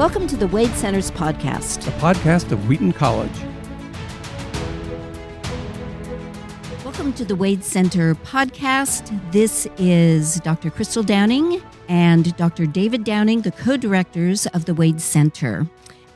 Welcome to the Wade Center's podcast. A podcast of Wheaton College. Welcome to the Wade Center podcast. This is Dr. Crystal Downing and Dr. David Downing, the co-directors of the Wade Center.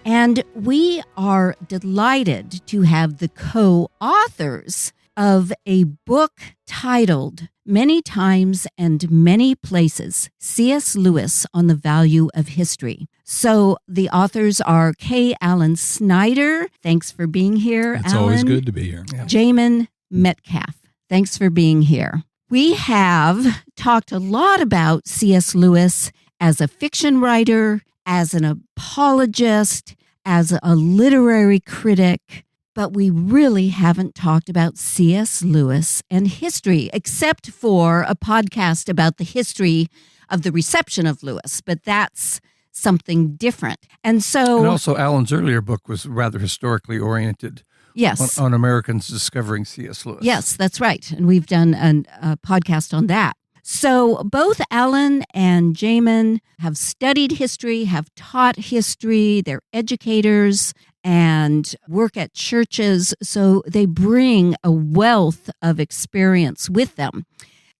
And we are delighted to have the co-authors of a book titled Many Times and Many Places, C.S. Lewis on the Value of History. So the authors are K. Alan Snyder. Thanks for being here, It's Alan. always good to be here. Yeah. Jamin Metcalf. Thanks for being here. We have talked a lot about C.S. Lewis as a fiction writer, as an apologist, as a literary critic, but we really haven't talked about C.S. Lewis and history, except for a podcast about the history of the reception of Lewis, but that's something different. And also Alan's earlier book was rather historically oriented. Yes. On Americans discovering C.S. Lewis. Yes, that's right. And we've done a podcast on that. So both Alan and Jamin have studied history, have taught history. They're educators and work at churches. So they bring a wealth of experience with them.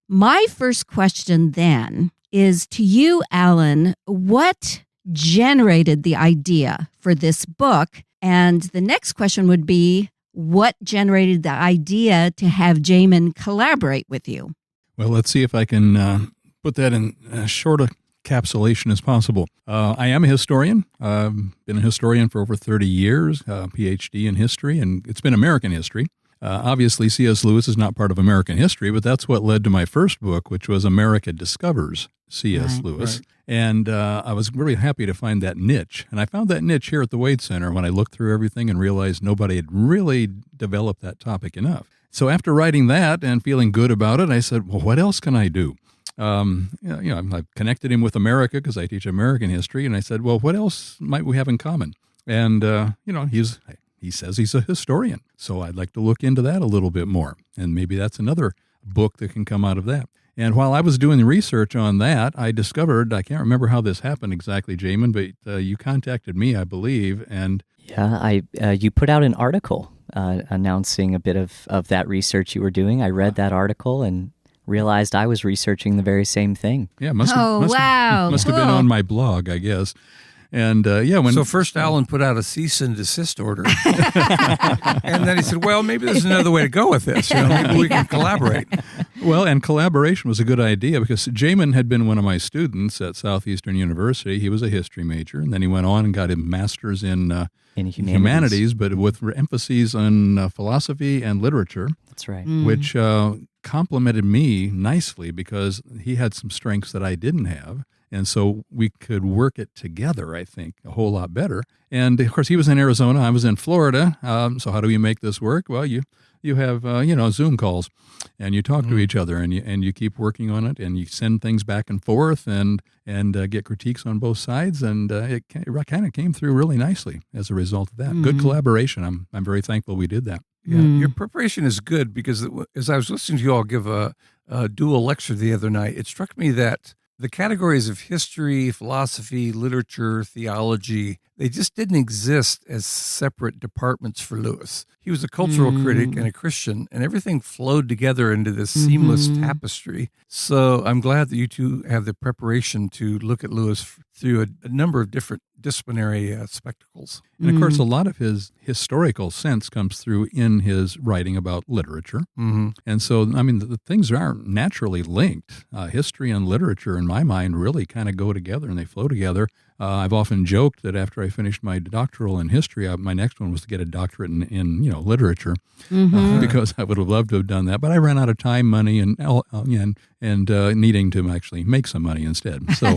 My first question then is to you, Alan, what generated the idea for this book? And the next question would be, what generated the idea to have Jamin collaborate with you? Well, let's see if I can put that in as short a capsulation as possible. I am a historian. I've been a historian for over 30 years, PhD in history, and it's been American history. Obviously, C.S. Lewis is not part of American history, but that's what led to my first book, which was America Discovers C.S. Lewis. Right. And I was really happy to find that niche. And I found that niche here at the Wade Center when I looked through everything and realized nobody had really developed that topic enough. So after writing that and feeling good about it, I said, well, what else can I do? I've connected him with America because I teach American history. And I said, well, what else might we have in common? And, he says he's a historian. So I'd like to look into that a little bit more. And maybe that's another book that can come out of that. And while I was doing the research on that, I discovered, I can't remember how this happened exactly, Jamin, but you contacted me, I believe. And yeah, you put out an article announcing a bit of that research you were doing. I read that article and realized I was researching the very same thing. Yeah, Wow. must have been Cool. on my blog, I guess. And So first Alan put out a cease and desist order. And then he said, well, maybe there's another way to go with this. Maybe we can collaborate. Well, and collaboration was a good idea because Jamin had been one of my students at Southeastern University. He was a history major, and then he went on and got a master's in humanities, but with emphases on philosophy and literature. That's right. Which complemented me nicely because he had some strengths that I didn't have. And so we could work it together, I think, a whole lot better. And, of course, he was in Arizona. I was in Florida. So how do we make this work? Well, you have, Zoom calls, and you talk to each other, and you keep working on it, and you send things back and forth and get critiques on both sides. And it kind of came through really nicely as a result of that. Mm-hmm. Good collaboration. I'm very thankful we did that. Yeah, your preparation is good because as I was listening to you all give a dual lecture the other night, it struck me that the categories of history, philosophy, literature, theology, they just didn't exist as separate departments for Lewis. He was a cultural critic and a Christian, and everything flowed together into this seamless tapestry. So I'm glad that you two have the preparation to look at Lewis through a number of different disciplinary spectacles. And, of course, a lot of his historical sense comes through in his writing about literature. Mm-hmm. And so, the things aren't naturally linked. History and literature, in my mind, really kind of go together and they flow together. I've often joked that after I finished my doctoral in history, my next one was to get a doctorate in literature, because I would have loved to have done that. But I ran out of time, money, and needing to actually make some money instead. So,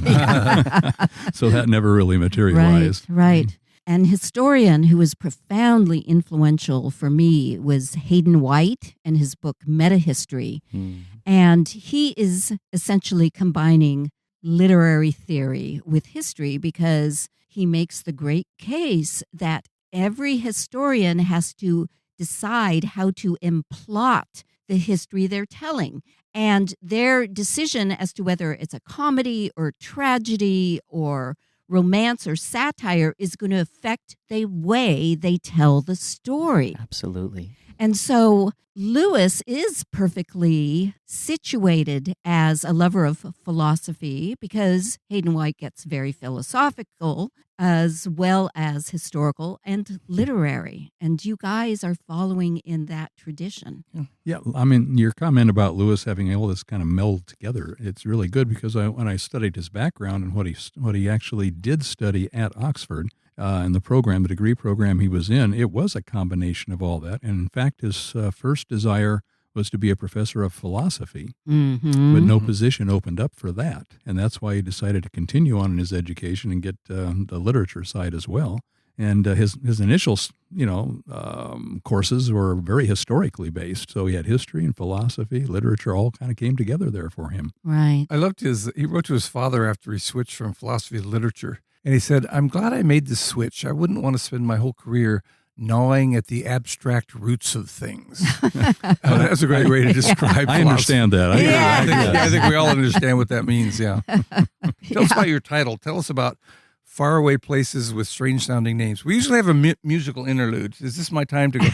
so that never really materialized. Right. An historian who was profoundly influential for me was Hayden White and his book Metahistory. And he is essentially combining literary theory with history because he makes the great case that every historian has to decide how to implot the history they're telling. And their decision as to whether it's a comedy or tragedy or romance or satire is going to affect the way they tell the story. Absolutely. And so Lewis is perfectly situated as a lover of philosophy because Hayden White gets very philosophical as well as historical and literary. And you guys are following in that tradition. Yeah, I mean, your comment about Lewis having all this kind of meld together, it's really good because when I studied his background and what he actually did study at Oxford, in the program, the degree program he was in, it was a combination of all that. And in fact, his first desire was to be a professor of philosophy, but no position opened up for that. And that's why he decided to continue on in his education and get the literature side as well. And his initial, courses were very historically based. So he had history and philosophy, literature, all kind of came together there for him. Right. I loved he wrote to his father after he switched from philosophy to literature. And he said, I'm glad I made this switch. I wouldn't want to spend my whole career gnawing at the abstract roots of things. That's a great way to describe philosophy. I understand that. I think we all understand what that means, yeah. Tell us about your title. Tell us about Faraway Places with Strange Sounding Names. We usually have a musical interlude. Is this my time to go?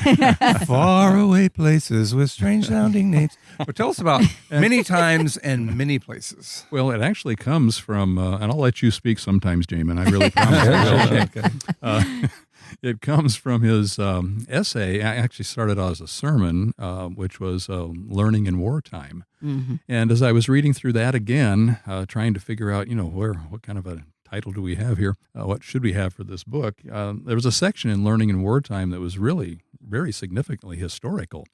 Faraway Places with Strange Sounding Names. But tell us about many times and many places. Well, it actually comes from, and I'll let you speak sometimes, Jamin. I really promise I will. Okay. It comes from his essay. I actually started out as a sermon, which was Learning in Wartime. Mm-hmm. And as I was reading through that again, trying to figure out, what kind of a title do we have here? What should we have for this book? There was a section in Learning in Wartime that was really very significantly historical.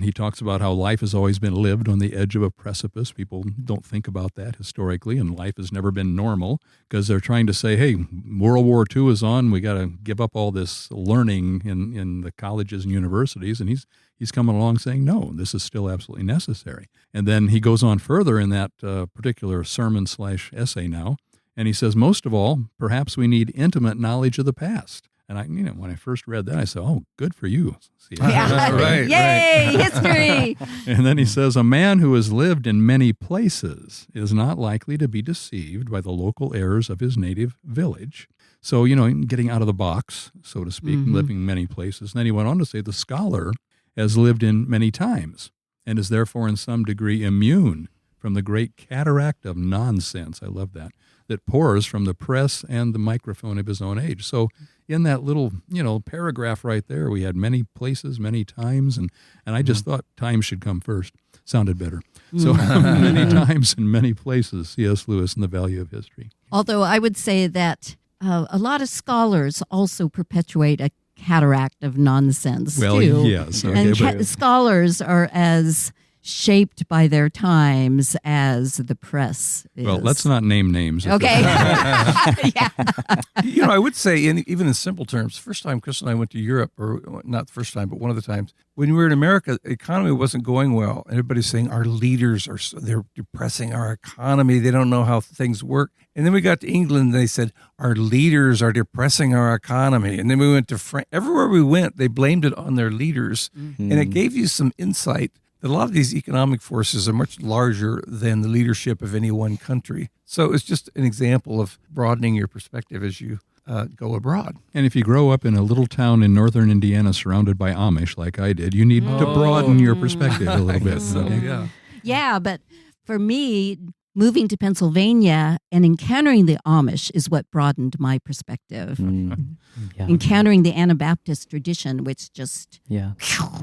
He talks about how life has always been lived on the edge of a precipice. People don't think about that historically, and life has never been normal because they're trying to say, hey, World War II is on. We got to give up all this learning in the colleges and universities. And he's coming along saying, no, this is still absolutely necessary. And then he goes on further in that particular sermon/essay now, and he says, most of all, perhaps we need intimate knowledge of the past. And when I first read that, I said, "Oh, good for you." Yeah. Right. Yay, history. And then he says, "A man who has lived in many places is not likely to be deceived by the local errors of his native village." So, getting out of the box, so to speak, living in many places. And then he went on to say, "The scholar has lived in many times and is therefore in some degree immune from the great cataract of nonsense." I love that pours from the press and the microphone of his own age. So in that little, paragraph right there, we had many places, many times, and I just thought times should come first. Sounded better. So many times and many places, C.S. Lewis and the Value of History. Although I would say that a lot of scholars also perpetuate a cataract of nonsense, well, too. Yes. Okay, and scholars are as shaped by their times as the press is. Well, let's not name names. Okay. Yeah. I would say, even in simple terms, first time Chris and I went to Europe, or not the first time, but one of the times, when we were in America, the economy wasn't going well. And everybody's saying our leaders they're depressing our economy. They don't know how things work. And then we got to England, and they said, our leaders are depressing our economy. And then we went to France. Everywhere we went, they blamed it on their leaders. Mm-hmm. And it gave you some insight that a lot of these economic forces are much larger than the leadership of any one country. So it's just an example of broadening your perspective as you go abroad. And if you grow up in a little town in northern Indiana surrounded by Amish like I did, you need to broaden your perspective a little bit. So, yeah. Yeah, but for me, moving to Pennsylvania and encountering the Amish is what broadened my perspective. Yeah. Encountering the Anabaptist tradition, which just Yeah.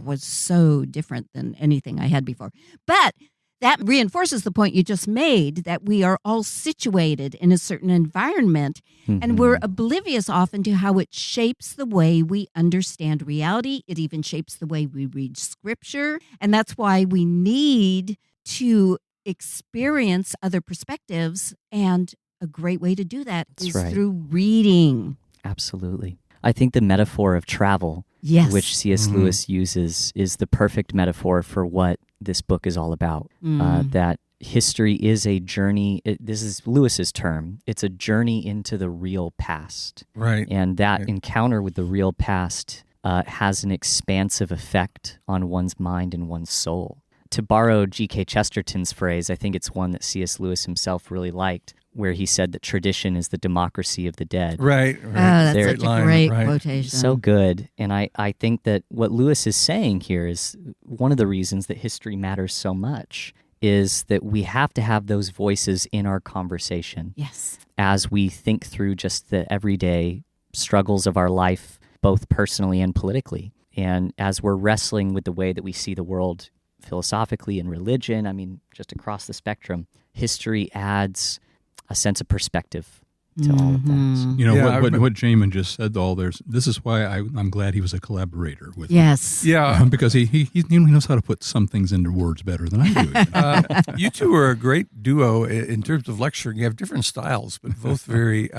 was so different than anything I had before. But that reinforces the point you just made, that we are all situated in a certain environment, and we're oblivious often to how it shapes the way we understand reality. It even shapes the way we read scripture. And that's why we need to experience other perspectives, and a great way to do that is through reading. Absolutely. I think the metaphor of travel, which C.S. Lewis uses, is the perfect metaphor for what this book is all about. That history is a journey. This is Lewis's term. It's a journey into the real past. Right. And that encounter with the real past has an expansive effect on one's mind and one's soul. To borrow G.K. Chesterton's phrase, I think it's one that C.S. Lewis himself really liked. where he said that tradition is the democracy of the dead. Right. Oh, that's There- such a great quotation. So good. And I think that what Lewis is saying here is one of the reasons that history matters so much is that we have to have those voices in our conversation. Yes. As we think through just the everyday struggles of our life, both personally and politically. And as we're wrestling with the way that we see the world philosophically and religion, I mean, just across the spectrum, history adds a sense of perspective to all of that. You know, what Jamin just said, though, this is why I'm glad he was a collaborator with me. Yes. Yeah. Because he knows how to put some things into words better than I do. You two are a great duo in terms of lecturing. You have different styles, but both very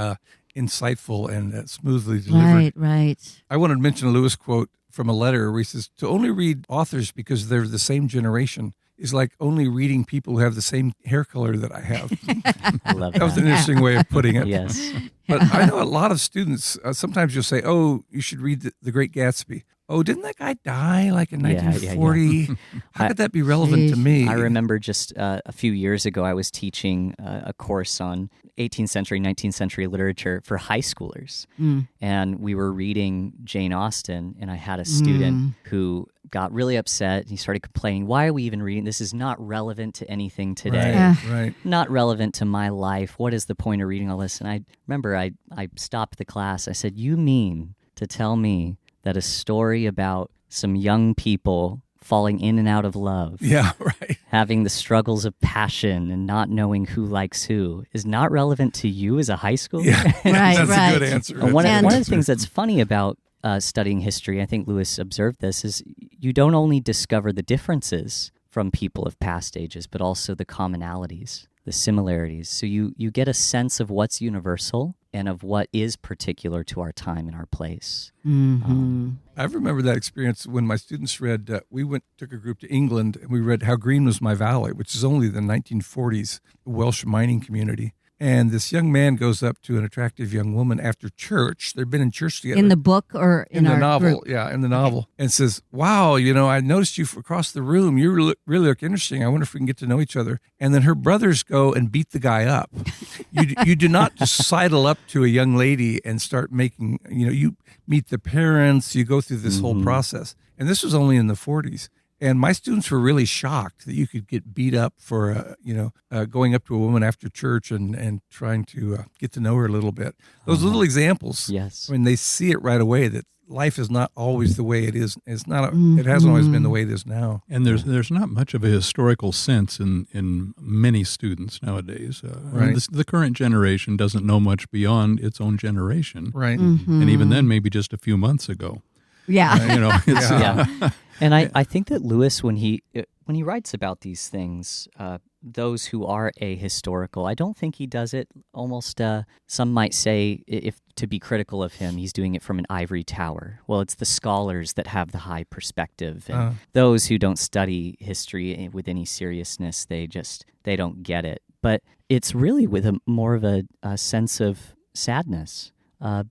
insightful and smoothly delivered. Right. I wanted to mention a Lewis quote from a letter where he says, to only read authors because they're the same generation is like only reading people who have the same hair color that I have. I love that. That was an interesting way of putting it. Yes. But I know a lot of students, sometimes you'll say, oh, you should read The Great Gatsby. Oh, didn't that guy die like in 1940? How could that be relevant to me? I remember just a few years ago, I was teaching a course on 18th century, 19th century literature for high schoolers. And we were reading Jane Austen, and I had a student who got really upset. He started complaining, why are we even reading? This is not relevant to anything today. Right. Not relevant to my life. What is the point of reading all this? And I remember I stopped the class. I said, you mean to tell me that a story about some young people falling in and out of love, having the struggles of passion and not knowing who likes who, is not relevant to you as a high schooler? Yeah, that's a good answer. And one of the things that's funny about studying history, I think Lewis observed this, is you don't only discover the differences from people of past ages, but also the commonalities, the similarities. So you get a sense of what's universal and of what is particular to our time and our place. I remember that experience when my students read, took a group to England, and we read How Green Was My Valley, which is only the 1940s Welsh mining community. And this young man goes up to an attractive young woman after church. They've been in church together. In the book or in the our novel? group? Yeah, in the novel. And says, wow, I noticed you across the room. You really look interesting. I wonder if we can get to know each other. And then her brothers go and beat the guy up. You do not just sidle up to a young lady and start making, you meet the parents, you go through this whole process. And this was only in the 40s. And my students were really shocked that you could get beat up for, going up to a woman after church and trying to get to know her a little bit. Those little examples, yes. I mean, they see it right away that life is not always the way it is. It's not. It hasn't always been the way it is now. And there's not much of a historical sense in many students nowadays. Right. The current generation doesn't know much beyond its own generation. Right. And even then, maybe just a few months ago. Yeah. Yeah. And I think that Lewis, when he writes about these things, those who are ahistorical, I don't think he does it almost, some might say, if to be critical of him, he's doing it from an ivory tower. Well, it's the scholars that have the high perspective, and those who don't study history with any seriousness, they don't get it. But it's really with more of a sense of sadness,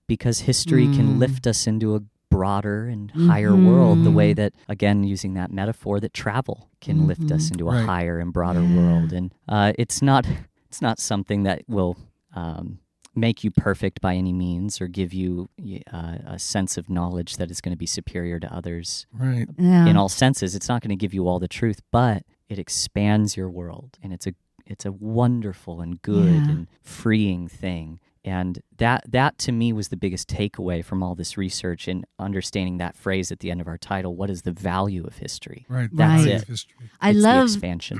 because history can lift us into a broader and higher world, the way that, again, using that metaphor, that travel can lift us into a higher and broader world. And it's not something that will make you perfect by any means or give you a sense of knowledge that is going to be superior to others. Right. Yeah. In all senses, it's not going to give you all the truth, but it expands your world, and it's a wonderful and good and freeing thing. And that to me was the biggest takeaway from all this research and understanding that phrase at the end of our title, what is the value of history? Right. That's Value it. of history. I It's love the expansion.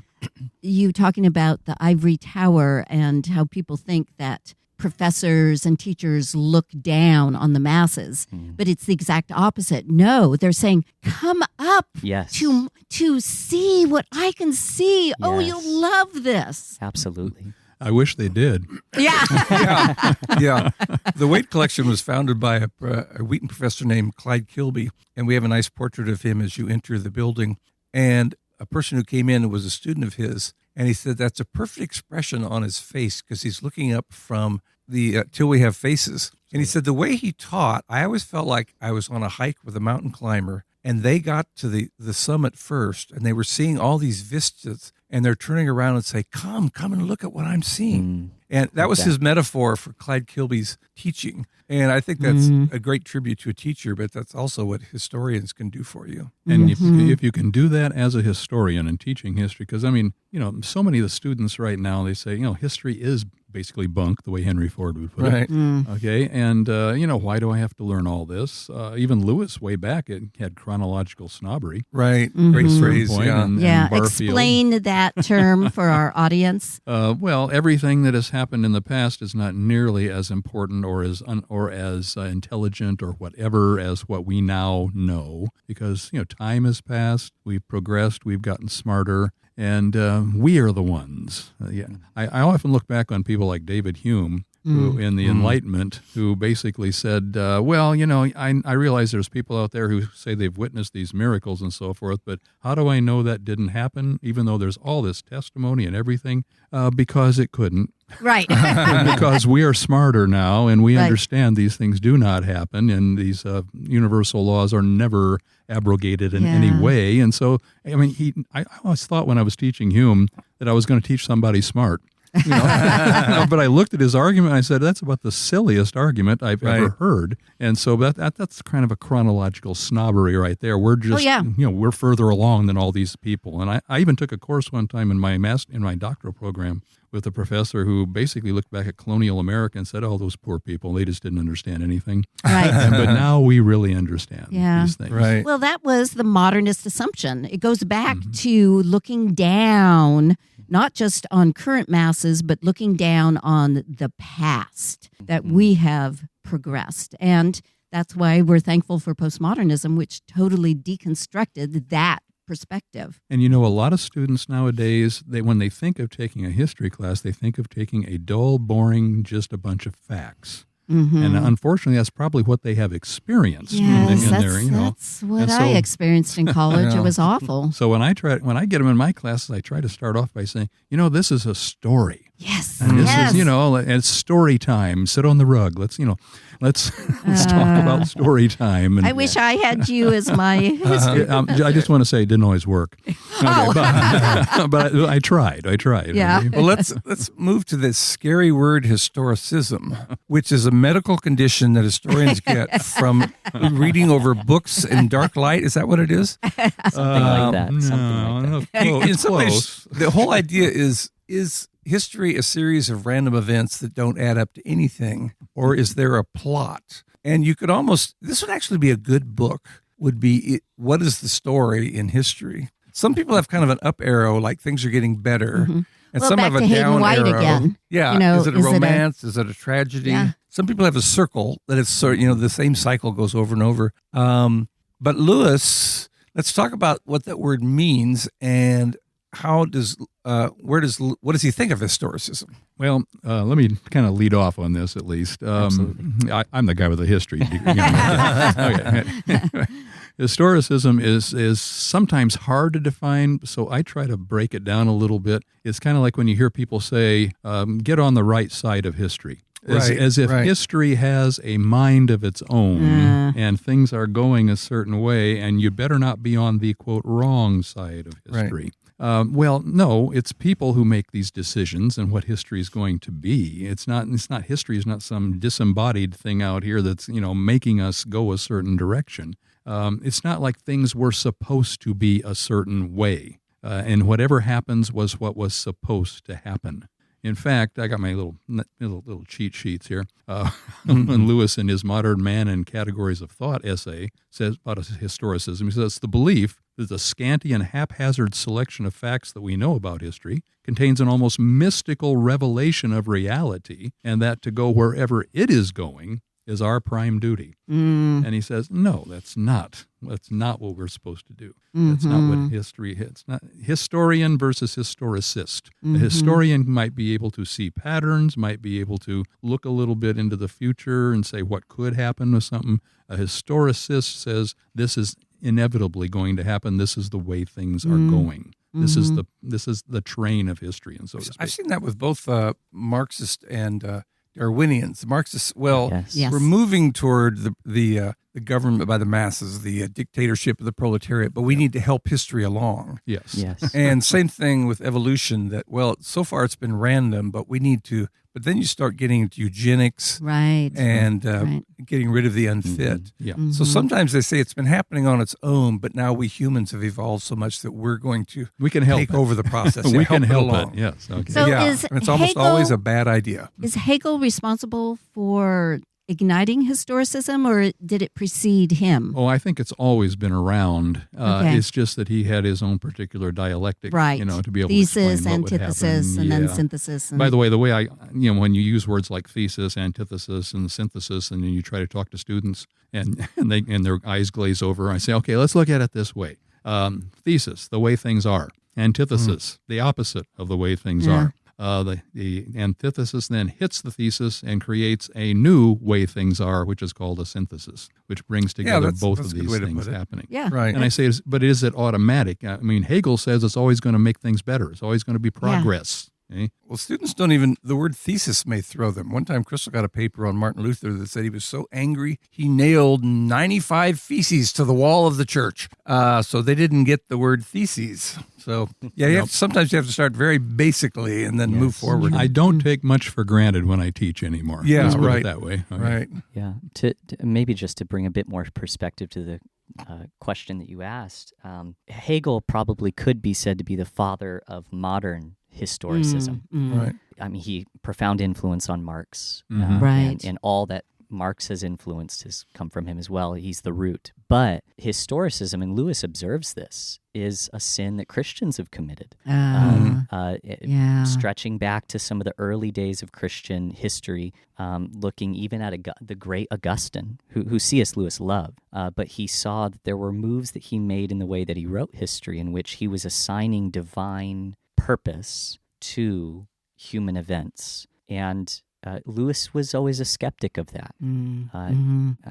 you talking about the ivory tower and how people think that professors and teachers look down on the masses, but it's the exact opposite. No, they're saying, come up Yes. to see what I can see. Oh, Yes. you'll love this. Absolutely. I wish they did. Yeah. Yeah. The Waite collection was founded by a Wheaton professor named Clyde Kilby, and we have a nice portrait of him as you enter the building. And a person who came in was a student of his, and he said that's a perfect expression on his face because he's looking up from the Till We Have Faces. And he said the way he taught, I always felt like I was on a hike with a mountain climber, and they got to the summit first, and they were seeing all these vistas, and they're turning around and say, come and look at what I'm seeing. And that was his metaphor for Clyde Kilby's teaching. And I think that's a great tribute to a teacher, but that's also what historians can do for you. And if you can do that as a historian and teaching history, because, I mean, so many of the students right now, they say, history is basically bunk, the way Henry Ford would put it. Okay, and, why do I have to learn all this? Even Lewis, way back, it had chronological snobbery. Right, great phrase, and explain that term for our audience. Well, everything that has happened in the past is not nearly as important or as intelligent or whatever as what we now know, because time has passed, we've progressed, we've gotten smarter, and we are the ones. I often look back on people like David Hume, who in the Enlightenment, who basically said, I realize there's people out there who say they've witnessed these miracles and so forth, but how do I know that didn't happen, even though there's all this testimony and everything? Because it couldn't. Right. Because we are smarter now, and we understand these things do not happen, and these universal laws are never abrogated in any way. And so, I always thought when I was teaching Hume that I was going to teach somebody smart. But I looked at his argument and I said, that's about the silliest argument I've ever heard. And so that's kind of a chronological snobbery right there. We're just, we're further along than all these people. And I even took a course one time in my doctoral program with a professor who basically looked back at colonial America and said, oh, those poor people, they just didn't understand anything. Right. But now we really understand these things. Right. Well, that was the modernist assumption. It goes back to looking down, not just on current masses, but looking down on the past, that we have progressed. And that's why we're thankful for postmodernism, which totally deconstructed that perspective. And a lot of students nowadays, when they think of taking a history class, they think of taking a dull, boring, just a bunch of facts. And unfortunately, that's probably what they have experienced. Yes, that's what I experienced in college. It was awful. So when I get them in my classes, I try to start off by saying, this is a story. Yes. And this is, and it's story time. Sit on the rug. Let's talk about story time. And, I wish I had you as my history. I just want to say it didn't always work. Okay, but I tried. Yeah. Okay? Well, let's move to this scary word, historicism, which is a medical condition that historians get from reading over books in dark light. Is that what it is? Something like that. In some ways, the whole idea is history a series of random events that don't add up to anything, or is there a plot? And you could this would actually be a good book, would be what is the story in history? Some people have kind of an up arrow, like things are getting better. And some back have a to down White arrow. Again. Yeah. Is it a romance? Is it a tragedy? Yeah. Some people have a circle that it's the same cycle goes over and over. But Lewis, let's talk about what that word means and what does he think of historicism? Well, let me kind of lead off on this at least. Absolutely. I'm the guy with the history. Okay. Historicism is sometimes hard to define, so I try to break it down a little bit. It's kind of like when you hear people say, get on the right side of history. As if history has a mind of its own and things are going a certain way, and you better not be on the, quote, wrong side of history. Well, no, it's people who make these decisions and what history is going to be. It's not history is not some disembodied thing out here that's, making us go a certain direction. It's not like things were supposed to be a certain way. And whatever happens was what was supposed to happen. In fact, I got my little cheat sheets here. When Lewis, in his Modern Man and Categories of Thought essay, says about historicism, he says, the belief that the scanty and haphazard selection of facts that we know about history contains an almost mystical revelation of reality, and that to go wherever it is going is our prime duty. And he says, no, that's not what we're supposed to do. That's not what history is. It's not historian versus historicist. A historian might be able to see patterns, might be able to look a little bit into the future and say what could happen with something. A historicist says this is inevitably going to happen. This is the way things are going. This is the train of history, and so to speak. I've seen that with both Marxist and Darwinians. The Marxists, Yes. we're moving toward the government by the masses, the dictatorship of the proletariat, but we need to help history along. Yes. And same thing with evolution, that, so far it's been random, but we need to But then you start getting into eugenics, right, and right. getting rid of the unfit. Yeah. So sometimes they say it's been happening on its own, but now we humans have evolved so much that we're going to take over the process. We can help along. it. Yes. Okay. So yeah, is and it's almost Hegel- always a bad idea. Is Hegel responsible for igniting historicism, or did it precede him? Oh, I think it's always been around. Okay. It's just that he had his own particular dialectic, Right. to be able Thesis, to explain what would antithesis, happen. and then Yeah. synthesis. And, By the way, when you use words like thesis, antithesis, and synthesis, and then you try to talk to students, and their eyes glaze over, I say, okay, let's look at it this way. Thesis, the way things are. Antithesis, the opposite of the way things are. The antithesis then hits the thesis and creates a new way things are, which is called a synthesis, which brings together both of these things happening. Yeah. Right. And I say, but is it automatic? I mean, Hegel says it's always going to make things better. It's always going to be progress. Okay? Well, students don't even, the word thesis may throw them. One time, Crystal got a paper on Martin Luther that said he was so angry, he nailed 95 theses to the wall of the church. So they didn't get the word theses. So, yeah, sometimes you have to start very basically and then move forward. I don't take much for granted when I teach anymore. Yeah, Let's put right. it that way. Okay. Right. Yeah. To maybe just to bring a bit more perspective to the question that you asked, Hegel probably could be said to be the father of modern historicism. Right. I mean, he profound influence on Marx, Right. and all that Marx has influenced has come from him as well. He's the root. But historicism, and Lewis observes this, is a sin that Christians have committed. Stretching back to some of the early days of Christian history, looking even at the great Augustine, who C.S. Lewis loved. But he saw that there were moves that he made in the way that he wrote history, in which he was assigning divine purpose to human events. And Lewis was always a skeptic of that.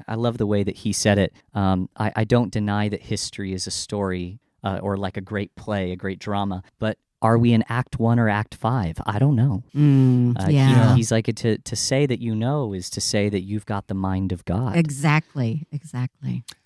I love the way that he said it. I don't deny that history is a story or like a great play, a great drama, but are we in Act 1 or Act 5? I don't know. He's like, to say that is to say that you've got the mind of God. Exactly.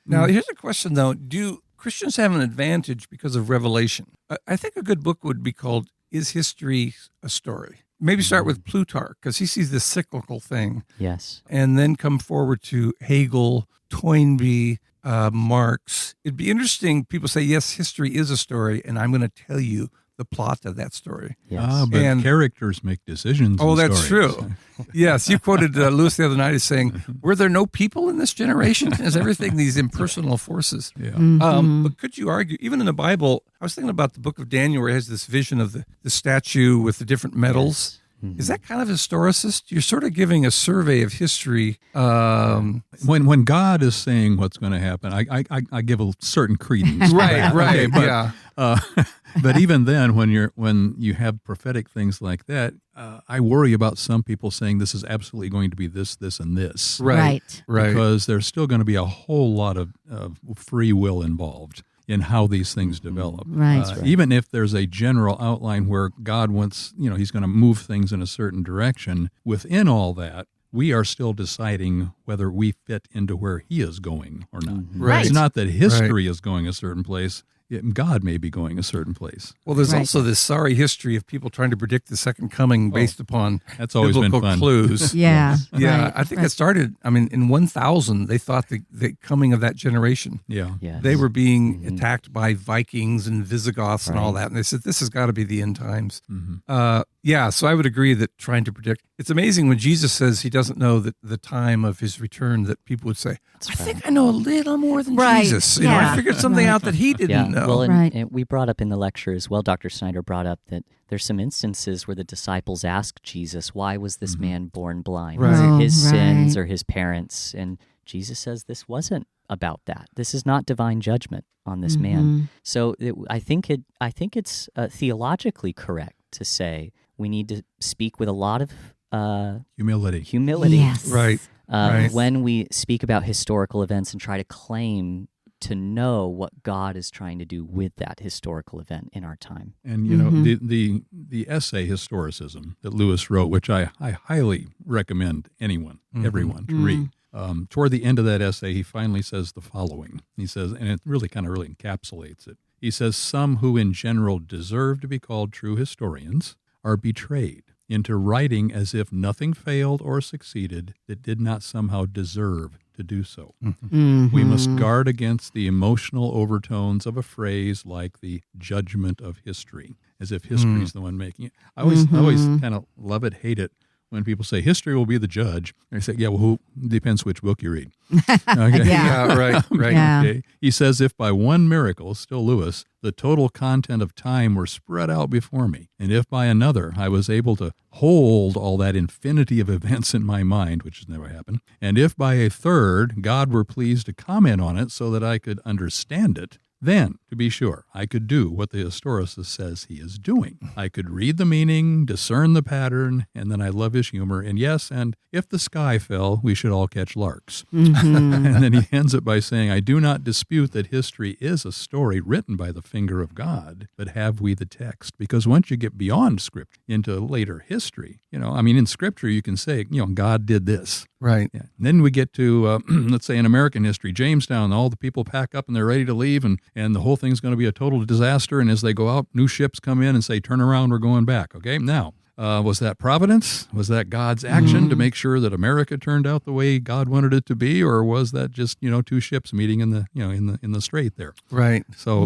Now, here's a question, though. Do Christians have an advantage because of revelation? I think a good book would be called Is History a Story? Maybe start with Plutarch, because he sees this cyclical thing. Yes. And then come forward to Hegel, Toynbee, Marx. It'd be interesting. People say, yes, history is a story, and I'm going to tell you the plot of that story. Yes. But characters make decisions. Oh, in that's stories. true. Yes, you quoted Lewis the other night as saying, were there no people in this generation? Is everything these impersonal forces? Yeah. But could you argue, even in the Bible, I was thinking about the book of Daniel where it has this vision of the statue with the different metals. Is that kind of historicist? You're sort of giving a survey of history. When God is saying what's going to happen, I give a certain credence. Right. Okay, but, Yeah. But even then, when you have prophetic things like that, I worry about some people saying this is absolutely going to be this, and this. Right. Because there's still going to be a whole lot of free will involved in how these things develop. Right. Even if there's a general outline where God wants, he's going to move things in a certain direction, within all that, we are still deciding whether we fit into where he is going or not. Right. It's not that history is going a certain place. God may be going a certain place. Well, there's also this sorry history of people trying to predict the second coming based upon that's always biblical been fun. clues. Yeah. I think it started, in 1000, they thought the coming of that generation. Yeah. Yes. They were being attacked by Vikings and Visigoths and all that. And they said, this has got to be the end times. So I would agree that trying to predict. It's amazing when Jesus says he doesn't know the time of his return that people would say, I think I know a little more than Jesus. I figured something out that he didn't know. Well, and we brought up in the lecture as well, Dr. Snyder brought up that there's some instances where the disciples asked Jesus, why was this man born blind? Right. Was it his sins or his parents? And Jesus says this wasn't about that. This is not divine judgment on this man. So I think it's theologically correct to say we need to speak with a lot of humility. Yes. Right. When we speak about historical events and try to claim to know what God is trying to do with that historical event in our time. And, the essay Historicism that Lewis wrote, which I highly recommend everyone to read. Toward the end of that essay, he finally says the following. He says, and it really encapsulates it. He says, some who in general deserve to be called true historians are betrayed into writing as if nothing failed or succeeded that did not somehow deserve to do so. We must guard against the emotional overtones of a phrase like the judgment of history, as if history is the one making it. I always kind of love it, hate it, when people say history will be the judge. I say, yeah, well, who depends which book you read. Okay. Yeah, right. Yeah. Okay. He says, if by one miracle, still Lewis, the total content of time were spread out before me, and if by another I was able to hold all that infinity of events in my mind, which has never happened, and if by a third God were pleased to comment on it so that I could understand it, then, to be sure, I could do what the historicist says he is doing. I could read the meaning, discern the pattern, and then I love his humor. And yes, and if the sky fell, we should all catch larks. And then he ends it by saying, I do not dispute that history is a story written by the finger of God, but have we the text? Because once you get beyond Scripture into later history, in Scripture you can say, God did this. Right. Yeah. And then we get to, let's say in American history, Jamestown, all the people pack up and they're ready to leave, and the whole thing's going to be a total disaster. And as they go out, new ships come in and say, turn around, we're going back. Okay, now, was that providence? Was that God's action to make sure that America turned out the way God wanted it to be? Or was that just, two ships meeting in the, in the strait there? Right. So,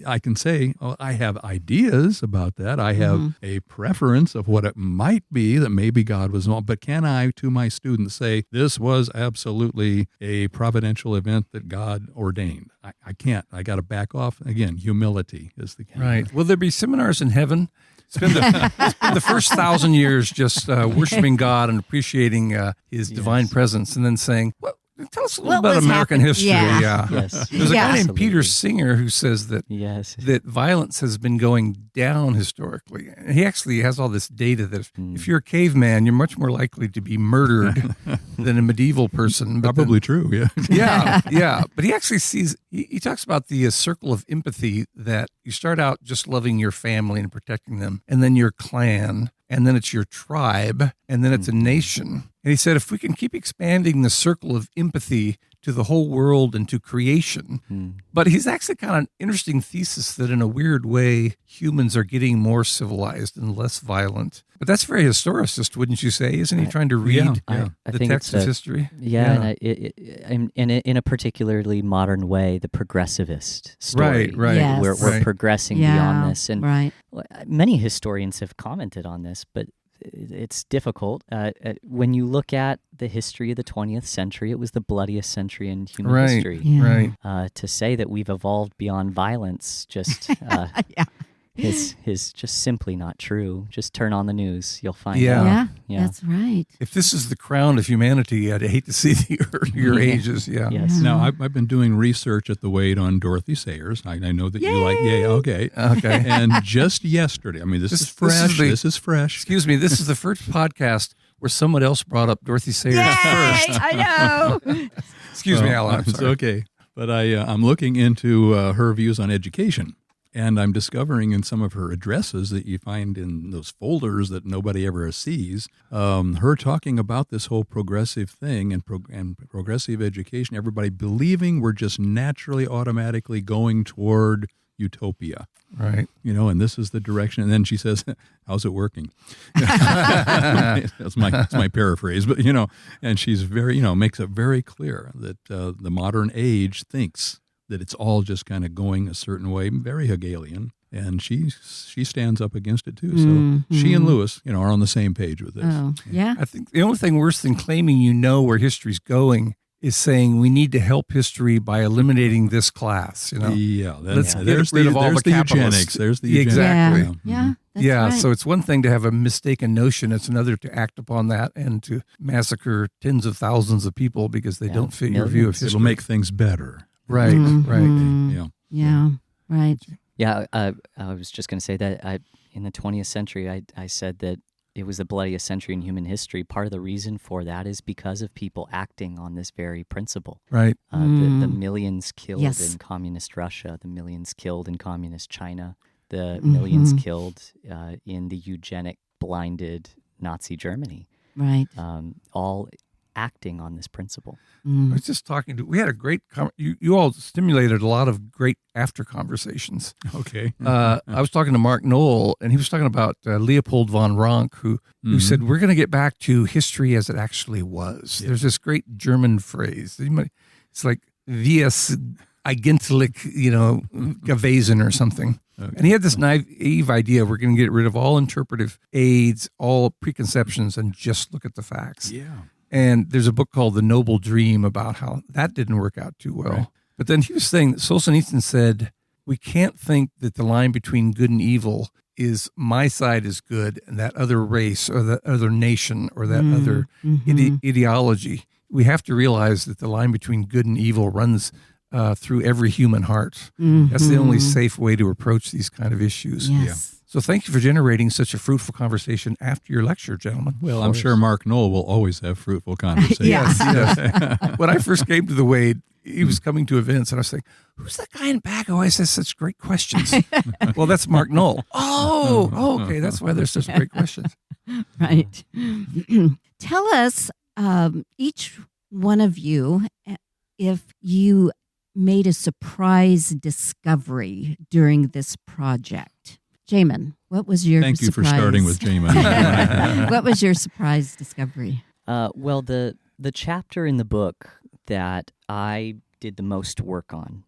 I can say, I have ideas about that. I have a preference of what it might be that maybe God was on. But can I, to my students, say this was absolutely a providential event that God ordained? I can't. I got to back off. Again, humility is the key. Right. Will there be seminars in heaven? Spend the first 1,000 years just worshiping God and appreciating His divine presence, and then saying, "Well, tell us a little about American history." Yeah. Yes. There's a guy named Absolutely. Peter Singer who says that that violence has been going down historically. And he actually has all this data that if you're a caveman, you're much more likely to be murdered than a medieval person. But Probably true, yeah. Yeah. But he actually sees, he talks about the circle of empathy, that you start out just loving your family and protecting them, and then your clan, and then it's your tribe, and then it's a nation. And he said, if we can keep expanding the circle of empathy to the whole world and to creation. But he's actually kind of an interesting thesis that in a weird way, humans are getting more civilized and less violent. But that's very historicist, wouldn't you say? Isn't he trying to read I the think text of history? Yeah, and in a particularly modern way, the progressivist story. Right. Yes. We're progressing beyond this. And right. many historians have commented on this, but it's difficult. When you look at the history of the 20th century, it was the bloodiest century in human history. Yeah. Right. To say that we've evolved beyond violence just is just simply not true. Just turn on the news, you'll find out. Yeah, that's right. If this is the crown of humanity, I'd hate to see the earlier ages. Yeah. Yes. Now, I've been doing research at the Wade on Dorothy Sayers. I know that you like, okay. And just yesterday, this is fresh. This is fresh. Excuse me, this is the first podcast where someone else brought up Dorothy Sayers first. I know. Excuse me, Alan. I'm It's sorry. okay. But I'm looking into her views on education. And I'm discovering in some of her addresses that you find in those folders that nobody ever sees, her talking about this whole progressive thing and progressive education, everybody believing we're just naturally, automatically going toward utopia. Right. And this is the direction. And then she says, how's it working? That's my paraphrase. But, and she's very, makes it very clear that the modern age thinks that it's all just kind of going a certain way, very Hegelian, and she stands up against it too. So she and Lewis, are on the same page with this. Oh, yeah. I think the only thing worse than claiming where history's going is saying we need to help history by eliminating this class. Yeah, let's get rid of all the capitalists. eugenics. There's the eugenics. Exactly. Yeah. That's right. So it's one thing to have a mistaken notion. It's another to act upon that and to massacre tens of thousands of people because they don't fit your view of history. It'll make things better. Right. Yeah. Yeah. Right. Yeah, I was just going to say that in the 20th century, I said that it was the bloodiest century in human history. Part of the reason for that is because of people acting on this very principle. Right. The millions killed in communist Russia, the millions killed in communist China, the millions killed in the eugenic, blinded Nazi Germany. Right. All acting on this principle. I was just we had a great, you all stimulated a lot of great after conversations. Okay. I was talking to Mark Knoll, and he was talking about Leopold von Ranke, who said, we're going to get back to history as it actually was. Yeah. There's this great German phrase. It's like, wie es eigentlich, gewesen or something. Okay. And he had this naive idea, we're going to get rid of all interpretive aids, all preconceptions, and just look at the facts. Yeah. And there's a book called The Noble Dream about how that didn't work out too well. Right. But then he was saying that Solzhenitsyn said, we can't think that the line between good and evil is my side is good and that other race or that other nation or that other ideology. We have to realize that the line between good and evil runs through every human heart. That's the only safe way to approach these kind of issues. Yes. Yeah. So thank you for generating such a fruitful conversation after your lecture, gentlemen. Well, I'm sure Mark Knoll will always have fruitful conversations. Yes. When I first came to the Wade, he was coming to events, and I was saying, who's that guy in back who always has such great questions? Well, that's Mark Knoll. Oh, okay. That's why there's such great questions. Right. Tell us, each one of you, if you made a surprise discovery during this project. Jamin, what was your Thank you surprise? for starting with Jamin. What was your surprise discovery? Well, the chapter in the book that I did the most work on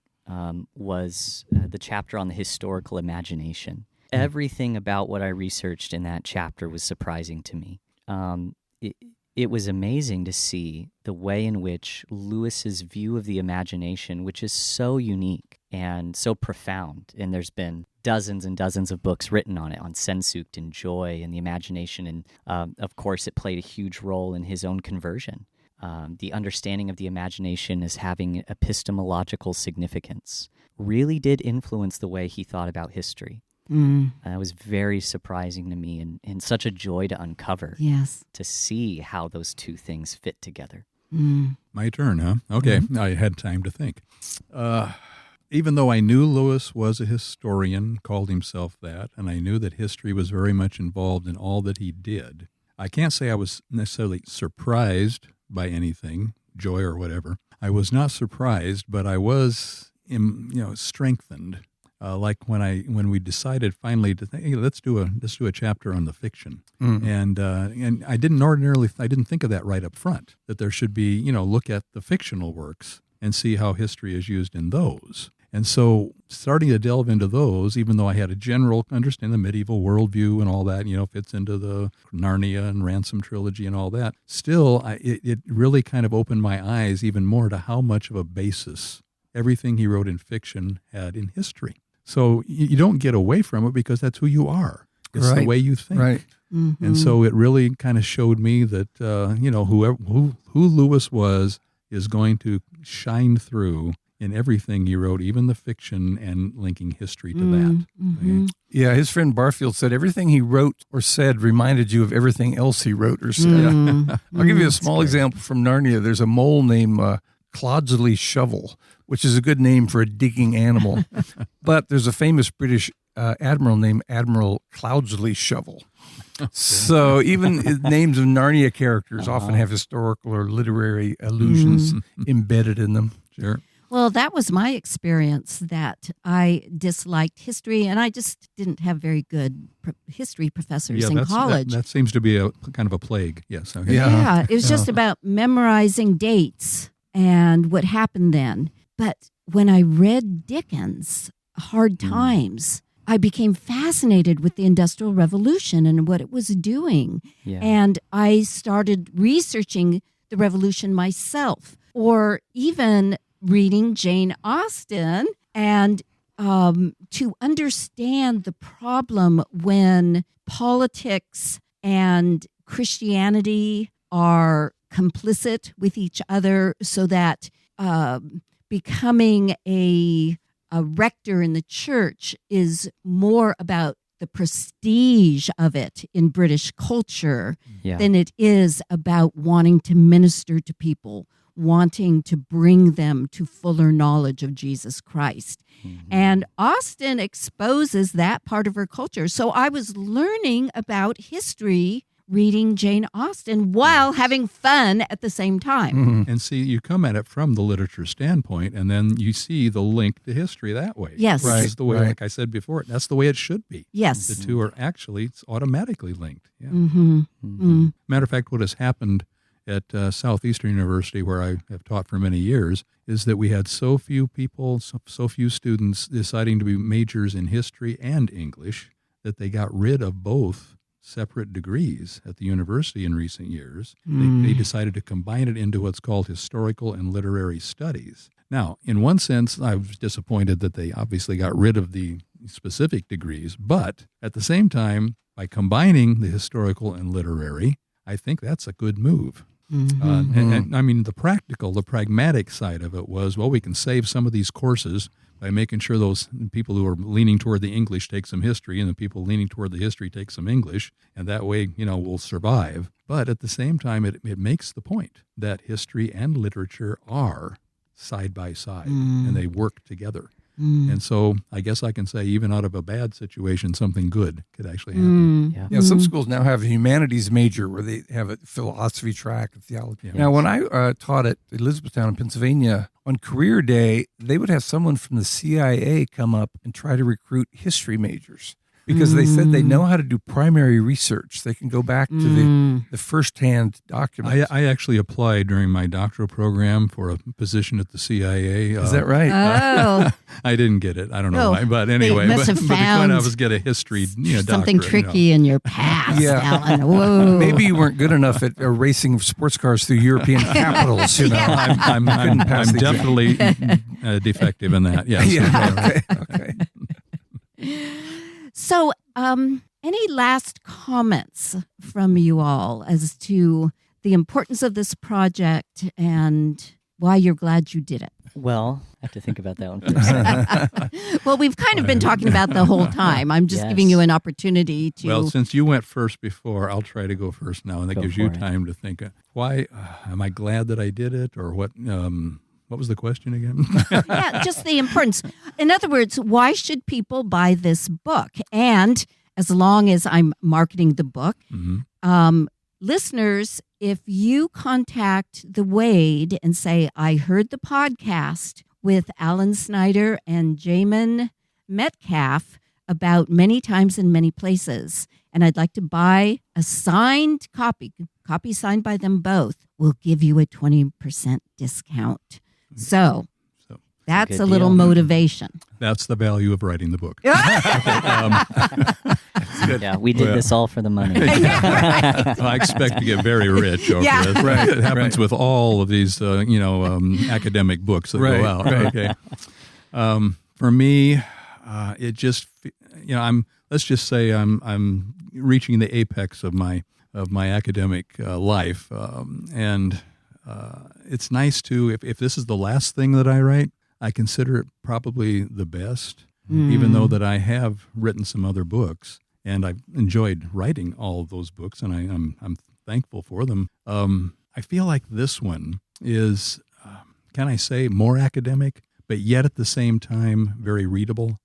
was the chapter on the historical imagination. Everything about what I researched in that chapter was surprising to me. It was amazing to see the way in which Lewis's view of the imagination, which is so unique and so profound, and there's been dozens and dozens of books written on it, on Sehnsucht and joy and the imagination, and of course it played a huge role in his own conversion. The understanding of the imagination as having epistemological significance really did influence the way he thought about history. That was very surprising to me and such a joy to uncover. Yes. To see how those two things fit together. My turn, huh? Okay, I had time to think. Even though I knew Lewis was a historian, called himself that, and I knew that history was very much involved in all that he did, I can't say I was necessarily surprised by anything, joy or whatever. I was not surprised, but I was, strengthened. Like when we decided finally to think, hey, let's do a chapter on the fiction, and I didn't think of that right up front, that there should be look at the fictional works and see how history is used in those. And so starting to delve into those, even though I had a general understanding of the medieval worldview and all that, fits into the Narnia and Ransom trilogy and all that, still it really kind of opened my eyes even more to how much of a basis everything he wrote in fiction had in history. So you don't get away from it because that's who you are. It's the way you think. Right. Mm-hmm. And so it really kind of showed me that, who Lewis was is going to shine through in everything he wrote, even the fiction, and linking history to that. Mm-hmm. Okay? Yeah, his friend Barfield said everything he wrote or said reminded you of everything else he wrote or said. I'll give you a small example from Narnia. There's a mole named Clodsley Shovel, which is a good name for a digging animal. But there's a famous British admiral named Admiral Cloudsley Shovel. So even names of Narnia characters often have historical or literary allusions embedded in them. Sure. Well, that was my experience, that I disliked history, and I just didn't have very good history professors in college. That seems to be a kind of a plague, yes. Okay. Yeah, it was just about memorizing dates and what happened then. But when I read Dickens' Hard Times, I became fascinated with the Industrial Revolution and what it was doing. Yeah. And I started researching the revolution myself, or even reading Jane Austen, and to understand the problem when politics and Christianity are complicit with each other, so that becoming a rector in the church is more about the prestige of it in British culture than it is about wanting to minister to people, wanting to bring them to fuller knowledge of Jesus Christ. And Austen exposes that part of her culture. So I was learning about history reading Jane Austen while having fun at the same time. Mm-hmm. And see, you come at it from the literature standpoint, and then you see the link to history that way. Yes. Which is the way, like I said before, that's the way it should be. Yes. The two are actually automatically linked. Yeah. Mm-hmm. Mm-hmm. Matter of fact, what has happened at Southeastern University, where I have taught for many years, is that we had so few people, so few students deciding to be majors in history and English that they got rid of both separate degrees at the university in recent years. They decided to combine it into what's called historical and literary studies. Now, in one sense, I was disappointed that they obviously got rid of the specific degrees, but at the same time, by combining the historical and literary, I think that's a good move. And I mean, the pragmatic side of it was, well, we can save some of these courses by making sure those people who are leaning toward the English take some history and the people leaning toward the history take some English, and that way, we'll survive. But at the same time, it makes the point that history and literature are side by side, and they work together. And so I guess I can say even out of a bad situation, something good could actually happen. Yeah, some schools now have a humanities major where they have a philosophy track and theology. Now, when I taught at Elizabethtown in Pennsylvania, on career day, they would have someone from the CIA come up and try to recruit history majors because they said they know how to do primary research. They can go back to the first-hand documents. I actually applied during my doctoral program for a position at the CIA. Is that right? Oh. I didn't get it. I don't know why. But anyway, they must have but found the point I was get a history something doctorate, tricky in your past, Alan. Whoa. Maybe you weren't good enough at racing sports cars through European capitals. I'm definitely defective in that. Yes. Yeah. Okay. So, any last comments from you all as to the importance of this project and why you're glad you did it? Well, I have to think about that one first. Well, we've kind of been talking about the whole time. I'm just giving you an opportunity to... Well, since you went first before, I'll try to go first now, and that gives you time to think. Why am I glad that I did it, or what? What was the question again? Yeah, just the importance. In other words, why should people buy this book? And as long as I'm marketing the book, listeners, if you contact the Wade and say, I heard the podcast with Alan Snyder and Jamin Metcalf about many times in many places, and I'd like to buy a signed copy signed by them both, we'll give you a 20% discount. So that's a little motivation. That's the value of writing the book. Yeah, we did this all for the money. I expect to get very rich over this. Right. It happens with all of these, academic books that go out. Right. Okay. For me, it just, let's just say I'm reaching the apex of my academic life, and it's nice to, if this is the last thing that I write, I consider it probably the best, even though that I have written some other books, and I've enjoyed writing all of those books, and I'm thankful for them. I feel like this one is, can I say, more academic, but yet at the same time very readable,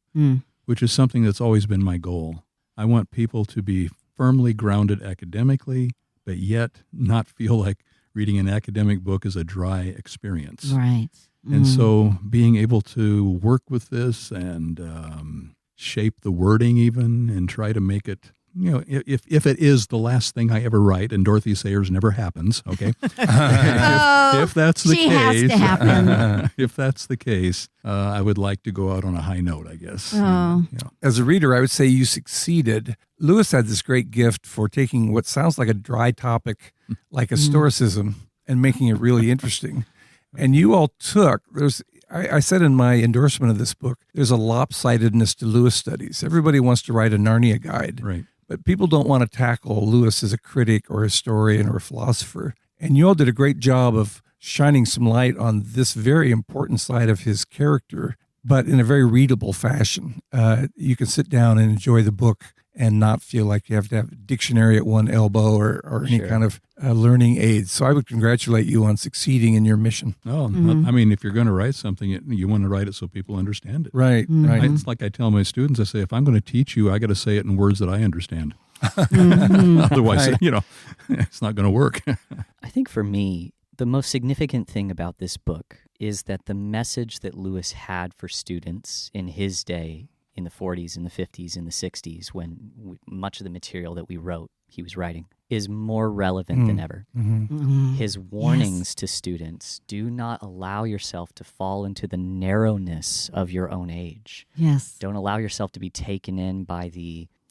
which is something that's always been my goal. I want people to be firmly grounded academically, but yet not feel like reading an academic book is a dry experience. Right. And so being able to work with this and shape the wording even and try to make it, if it is the last thing I ever write, and Dorothy Sayers never happens, okay? if that's the case. Has to happen. If that's the case, I would like to go out on a high note, I guess. Oh. As a reader, I would say you succeeded. Lewis had this great gift for taking what sounds like a dry topic, like historicism, and making it really interesting. And you all I said in my endorsement of this book, there's a lopsidedness to Lewis studies. Everybody wants to write a Narnia guide. Right. But people don't want to tackle Lewis as a critic or a historian or a philosopher. And you all did a great job of shining some light on this very important side of his character, but in a very readable fashion. You can sit down and enjoy the book and not feel like you have to have a dictionary at one elbow or any kind of learning aids. So I would congratulate you on succeeding in your mission. Oh, I mean, if you're going to write something, you want to write it so people understand it. Right, right. It's like I tell my students, I say, if I'm going to teach you, I got to say it in words that I understand. Otherwise, it's not going to work. I think for me, the most significant thing about this book is that the message that Lewis had for students in his day, in the 40s, in the 50s, in the 60s, when much of the material that we wrote, he was writing, is more relevant than ever. His warnings to students: do not allow yourself to fall into the narrowness of your own age. Yes. Don't allow yourself to be taken in by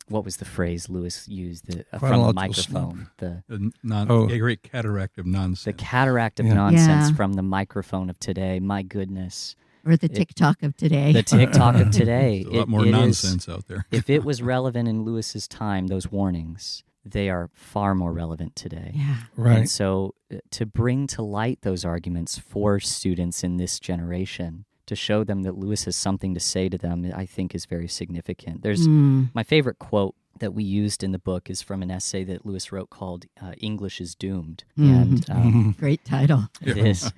what was the phrase Lewis used from the microphone? A great cataract of nonsense. The cataract of nonsense from the microphone of today. My goodness. Or the TikTok of today. The TikTok of today. There's a lot more nonsense out there. If it was relevant in Lewis's time, those warnings, they are far more relevant today. Yeah. Right. And so to bring to light those arguments for students in this generation, to show them that Lewis has something to say to them, I think is very significant. There's my favorite quote that we used in the book is from an essay that Lewis wrote called English is Doomed. And great title. It is.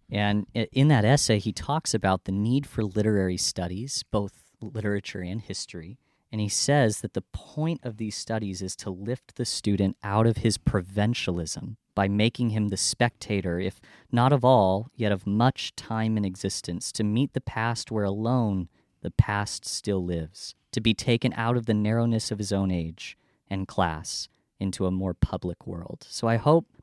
And in that essay, he talks about the need for literary studies, both literature and history. And he says that the point of these studies is to lift the student out of his provincialism by making him the spectator, if not of all, yet of much time in existence, to meet the past where alone the past still lives, to be taken out of the narrowness of his own age and class into a more public world. So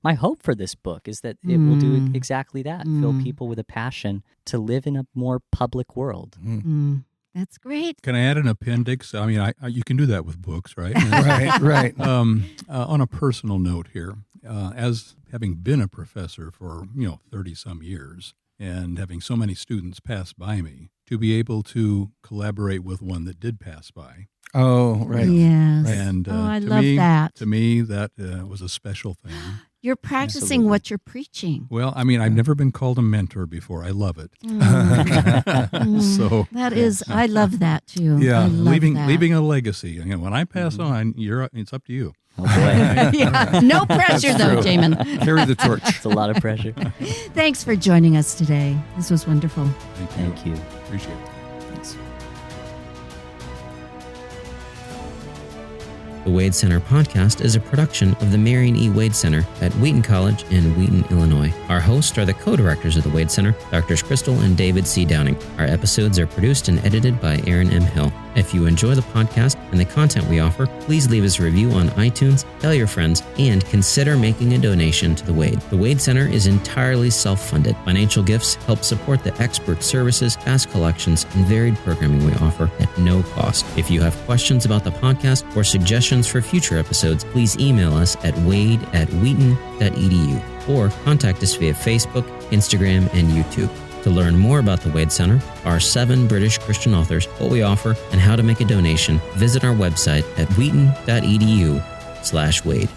my hope for this book is that it will do exactly that, fill people with a passion to live in a more public world. That's great. Can I add an appendix? I mean, you can do that with books, right? Right. On a personal note here, as having been a professor for 30-some years and having so many students pass by me, to be able to collaborate with one that did pass by. Oh, right. Yes. And I love that. To me, that was a special thing. You're practicing what you're preaching. Well, I mean, I've never been called a mentor before. I love it. So that is, I love that too. Yeah, I love that. leaving a legacy. When I pass on, it's up to you. Oh boy. Yeah, no pressure though, Jamin. Carry the torch. It's a lot of pressure. Thanks for joining us today. This was wonderful. Thank you. Appreciate it. Thanks. The Wade Center podcast is a production of the Marion E. Wade Center at Wheaton College in Wheaton, Illinois. Our hosts are the co-directors of the Wade Center, Drs. Crystal and David C. Downing. Our episodes are produced and edited by Aaron M. Hill. If you enjoy the podcast and the content we offer, please leave us a review on iTunes, tell your friends, and consider making a donation to the Wade. The Wade Center is entirely self-funded. Financial gifts help support the expert services, vast collections, and varied programming we offer at no cost. If you have questions about the podcast or suggestions for future episodes, please email us at wade@wheaton.edu or contact us via Facebook, Instagram, and YouTube. To learn more about the Wade Center, our 7 British Christian authors, what we offer, and how to make a donation, visit our website at wheaton.edu/Wade.